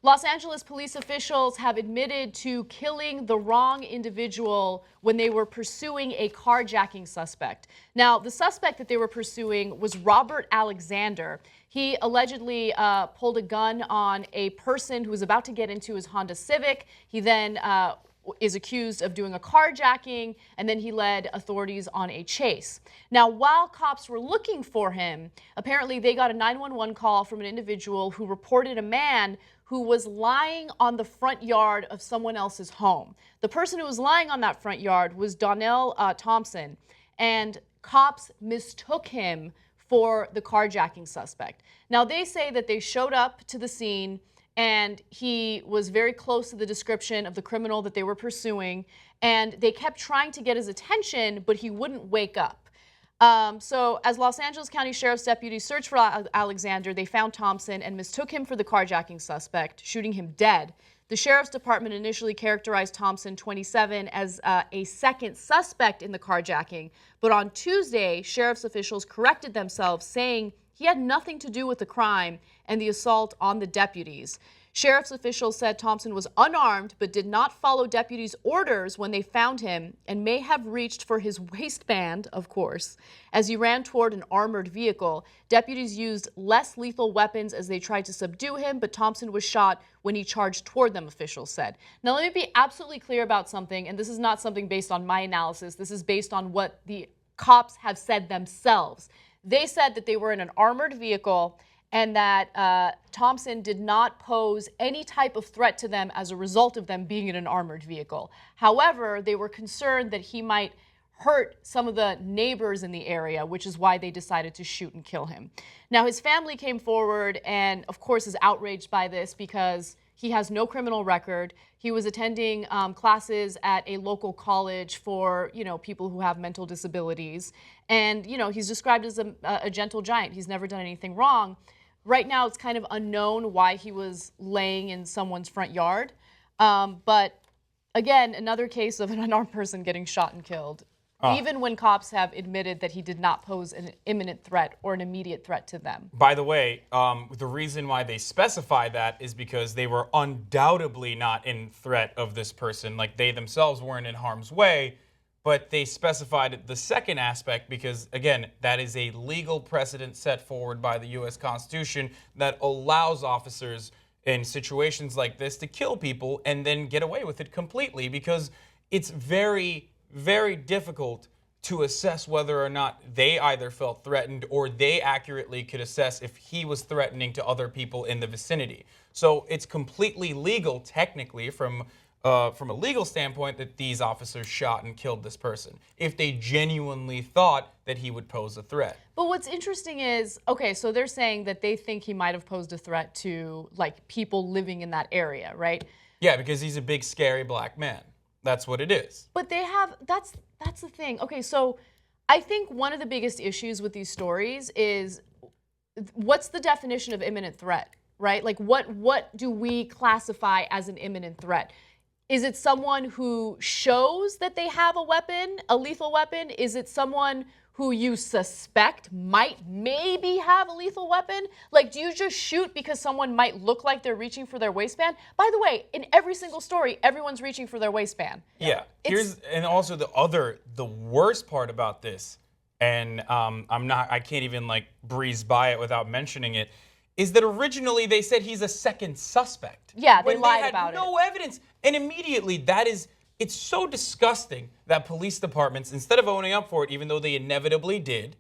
Los Angeles police officials have admitted to killing the wrong individual when they were pursuing a carjacking suspect. Now, the suspect that they were pursuing was Robert Alexander. He allegedly pulled a gun on a person who was about to get into his Honda Civic. He then is accused of doing a carjacking, and then he led authorities on a chase. Now, while cops were looking for him, apparently they got a 911 call from an individual who reported a man who was lying on the front yard of someone else's home. The person who was lying on that front yard was Donnell Thompson, and cops mistook him for the carjacking suspect. Now, they say that they showed up to the scene and he was very close to the description of the criminal that they were pursuing, and they kept trying to get his attention, but he wouldn't wake up. So as Los Angeles County Sheriff's deputies searched for Alexander, they found Thompson and mistook him for the carjacking suspect, shooting him dead. The Sheriff's Department initially characterized Thompson, 27, as a second suspect in the carjacking, but on Tuesday, sheriff's officials corrected themselves, saying he had nothing to do with the crime and the assault on the deputies. Sheriff's officials said Thompson was unarmed but did not follow deputies' orders when they found him and may have reached for his waistband, of course, as he ran toward an armored vehicle. Deputies used less lethal weapons as they tried to subdue him, but Thompson was shot when he charged toward them, officials said. Now, let me be absolutely clear about something, and this is not something based on my analysis. This is based on what the cops have said themselves. They said that they were in an armored vehicle and that Thompson did not pose any type of threat to them as a result of them being in an armored vehicle. However, they were concerned that he might hurt some of the neighbors in the area, which is why they decided to shoot and kill him. Now, his family came forward and, of course, is outraged by this because he has no criminal record. He was attending classes at a local college for, people who have mental disabilities. And, he's described as a gentle giant. He's never done anything wrong. Right now, it's kind of unknown why he was laying in someone's front yard. But again, another case of an unarmed person getting shot and killed, even when cops have admitted that he did not pose an imminent threat or an immediate threat to them. By the way, the reason why they specify that is because they were undoubtedly not in threat of this person. Like, they themselves weren't in harm's way. But they specified the second aspect because, again, that is a legal precedent set forward by the U.S. Constitution that allows officers in situations like this to kill people and then get away with it completely, because it's very, very difficult to assess whether or not they either felt threatened or they accurately could assess if he was threatening to other people in the vicinity. So it's completely legal, technically, from a legal standpoint, that these officers shot and killed this person if they genuinely thought that he would pose a threat. But what's interesting is, okay, so they're saying that they think he might have posed a threat to, like, people living in that area, right? Yeah, because he's a big, scary black man. That's what it is. But they have, that's the thing. Okay, so I think one of the biggest issues with these stories is, what's the definition of imminent threat, right? Like, what do we classify as an imminent threat? Is it someone who shows that they have a weapon, a lethal weapon? Is it someone who you suspect might maybe have a lethal weapon? Like, do you just shoot because someone might look like they're reaching for their waistband? By the way, in every single story, everyone's reaching for their waistband. Yeah. And also the worst part about this, and I can't even breeze by it without mentioning it, is that originally they said he's a second suspect. Yeah, they lied about it. No evidence. And immediately it's so disgusting that police departments, instead of owning up for it, even though they inevitably did,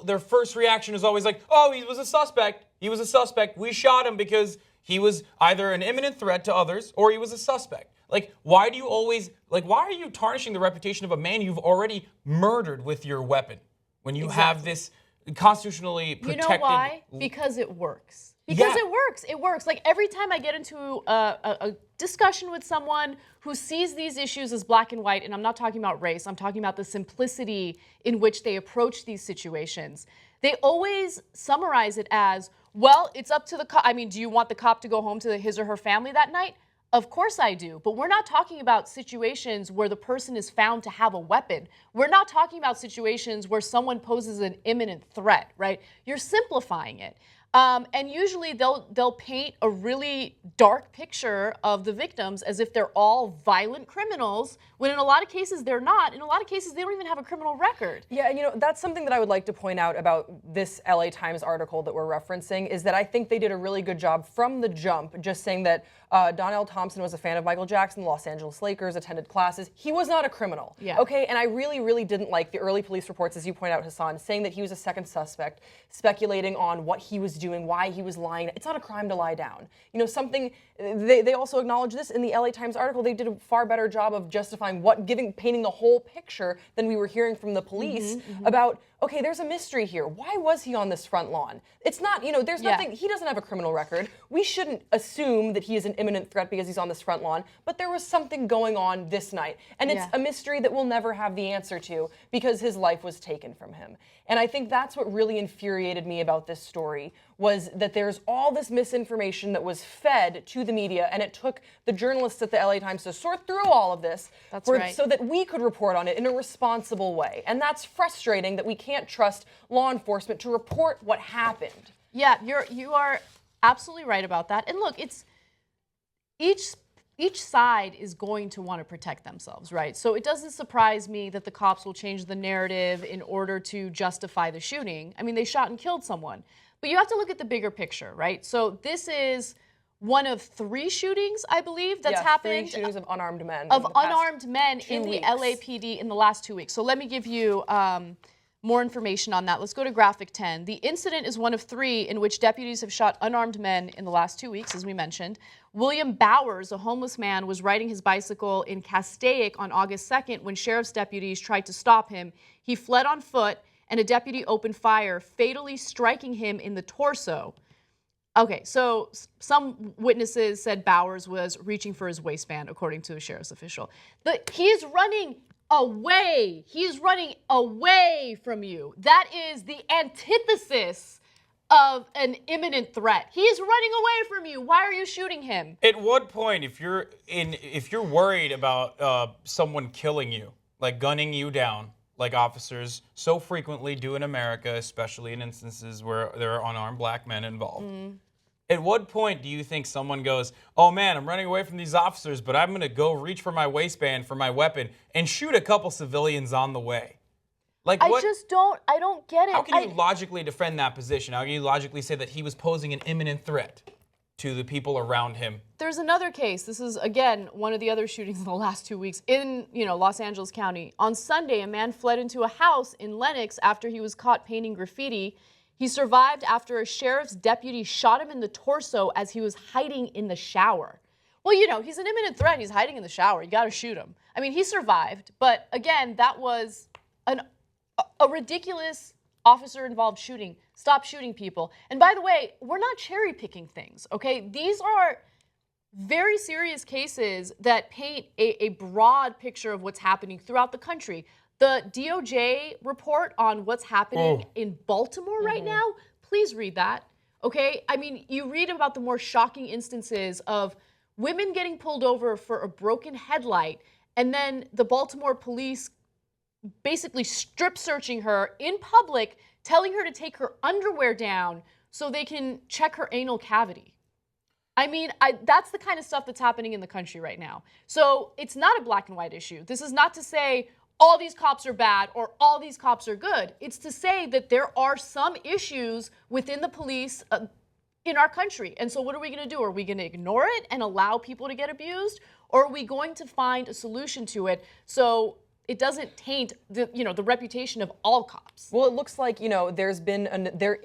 their first reaction is always like, oh, he was a suspect. He was a suspect. We shot him because he was either an imminent threat to others or he was a suspect. Like, why are you tarnishing the reputation of a man you've already murdered with your weapon when you have this constitutionally protected... You know why? Because it works. Because it works. It works. Like, every time I get into a discussion with someone who sees these issues as black and white, and I'm not talking about race, I'm talking about the simplicity in which they approach these situations, they always summarize it as, well, it's up to the cop. I mean, do you want the cop to go home to his or her family that night? Of course I do, but we're not talking about situations where the person is found to have a weapon. We're not talking about situations where someone poses an imminent threat, right? You're simplifying it. And usually they'll paint a really dark picture of the victims as if they're all violent criminals, when in a lot of cases they're not. In a lot of cases, they don't even have a criminal record. Yeah, and that's something that I would like to point out about this LA Times article that we're referencing, is that I think they did a really good job from the jump, just saying that Donnell Thompson was a fan of Michael Jackson, the Los Angeles Lakers, attended classes. He was not a criminal. Yeah. Okay, and I really, really didn't like the early police reports, as you point out, Hasan, saying that he was a second suspect, speculating on what he was doing, why he was lying. It's not a crime to lie down. Something, they also acknowledge this in the LA Times article. They did a far better job of justifying painting the whole picture than we were hearing from the police about, okay, there's a mystery here. Why was he on this front lawn? It's not, there's nothing, he doesn't have a criminal record. We shouldn't assume that he is an imminent threat because he's on this front lawn, but there was something going on this night. And it's a mystery that we'll never have the answer to because his life was taken from him. And I think that's what really infuriated me about this story, was that there's all this misinformation that was fed to the media, and it took the journalists at the LA Times to sort through all of this so that we could report on it in a responsible way. And that's frustrating that we can't trust law enforcement to report what happened. Yeah, you are absolutely right about that. And look, it's each side is going to want to protect themselves, right? So it doesn't surprise me that the cops will change the narrative in order to justify the shooting. I mean, they shot and killed someone. But you have to look at the bigger picture, right? So this is one of 3 shootings, I believe, that's happened. 3 shootings of unarmed men. Of unarmed men in the weeks. LAPD in the last 2 weeks. So let me give you more information on that. Let's go to graphic 10. The incident is one of 3 in which deputies have shot unarmed men in the last 2 weeks, as we mentioned. William Bowers, a homeless man, was riding his bicycle in Castaic on August 2nd when sheriff's deputies tried to stop him. He fled on foot, and a deputy opened fire, fatally striking him in the torso. Okay, so some witnesses said Bowers was reaching for his waistband, according to a sheriff's official. He is running away. He is running away from you. That is the antithesis of an imminent threat. He is running away from you. Why are you shooting him? At what point, if you're worried about someone killing you, like gunning you down, like officers so frequently do in America, especially in instances where there are unarmed black men involved. At what point do you think someone goes, oh man, I'm running away from these officers, but I'm going to go reach for my waistband for my weapon and shoot a couple civilians on the way? Like, what? I don't get it. How can you logically defend that position? How can you logically say that he was posing an imminent threat to the people around him? There's another case. This is, again, one of the other shootings in the last 2 weeks in, Los Angeles County. On Sunday, a man fled into a house in Lenox after he was caught painting graffiti. He survived after a sheriff's deputy shot him in the torso as he was hiding in the shower. Well, he's an imminent threat. He's hiding in the shower. You got to shoot him. I mean, he survived, but again, that was a ridiculous officer-involved shooting. Stop shooting people. And by the way, we're not cherry-picking things, okay? These are very serious cases that paint a broad picture of what's happening throughout the country. The DOJ report on what's happening in Baltimore right now, please read that, okay? I mean, you read about the more shocking instances of women getting pulled over for a broken headlight, and then the Baltimore police basically strip searching her in public, telling her to take her underwear down so they can check her anal cavity. I mean, that's the kind of stuff that's happening in the country right now. So it's not a black and white issue. This is not to say all these cops are bad or all these cops are good. It's to say that there are some issues within the police in our country. And so what are we going to do? Are we going to ignore it and allow people to get abused? Or are we going to find a solution to it so it doesn't taint the reputation of all cops? Well, it looks like, there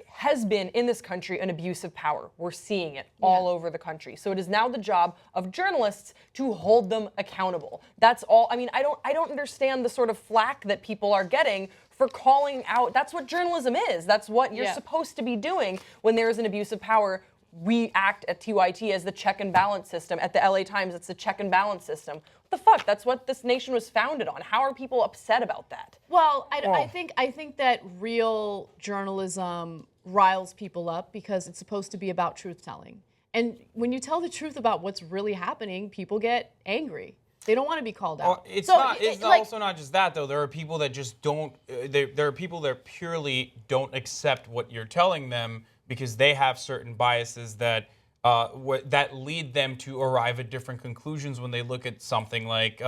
has been in this country an abuse of power. We're seeing it all over the country. So it is now the job of journalists to hold them accountable. That's all. I mean, I don't understand the sort of flack that people are getting for calling out. That's what journalism is. That's what you're supposed to be doing when there is an abuse of power. We act at TYT as the check and balance system. At the LA Times, it's the check and balance system. What the fuck? That's what this nation was founded on. How are people upset about that? Well, I think that real journalism riles people up because it's supposed to be about truth-telling. And when you tell the truth about what's really happening, people get angry. They don't want to be called out. Well, it's also not just that, though. There are people that just don't. There are people that purely don't accept what you're telling them because they have certain biases that that lead them to arrive at different conclusions when they look at something like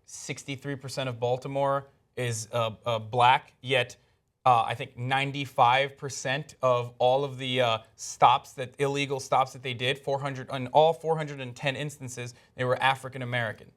63% of Baltimore is black, yet I think 95% of all of the illegal stops that they did, 400 on all 410 instances, they were African American.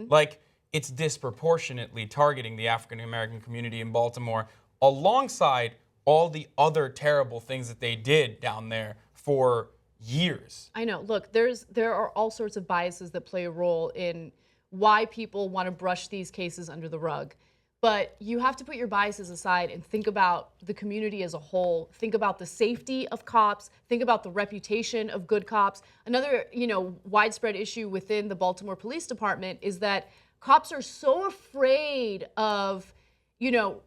Like, it's disproportionately targeting the African American community in Baltimore, alongside all the other terrible things that they did down there for years. I know. Look, there are all sorts of biases that play a role in why people want to brush these cases under the rug. But you have to put your biases aside and think about the community as a whole. Think about the safety of cops. Think about the reputation of good cops. Another, widespread issue within the Baltimore Police Department is that cops are so afraid of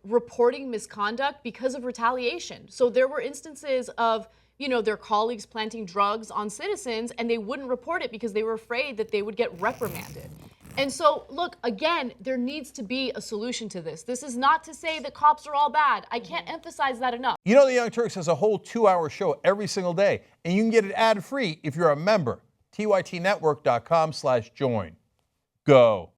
reporting misconduct because of retaliation. So there were instances of, their colleagues planting drugs on citizens, and they wouldn't report it because they were afraid that they would get reprimanded. And so, look, again, there needs to be a solution to this. This is not to say that cops are all bad. I can't emphasize that enough. You know, the Young Turks has a whole 2-hour show every single day, and you can get it ad-free if you're a member. tytnetwork.com/join. Go.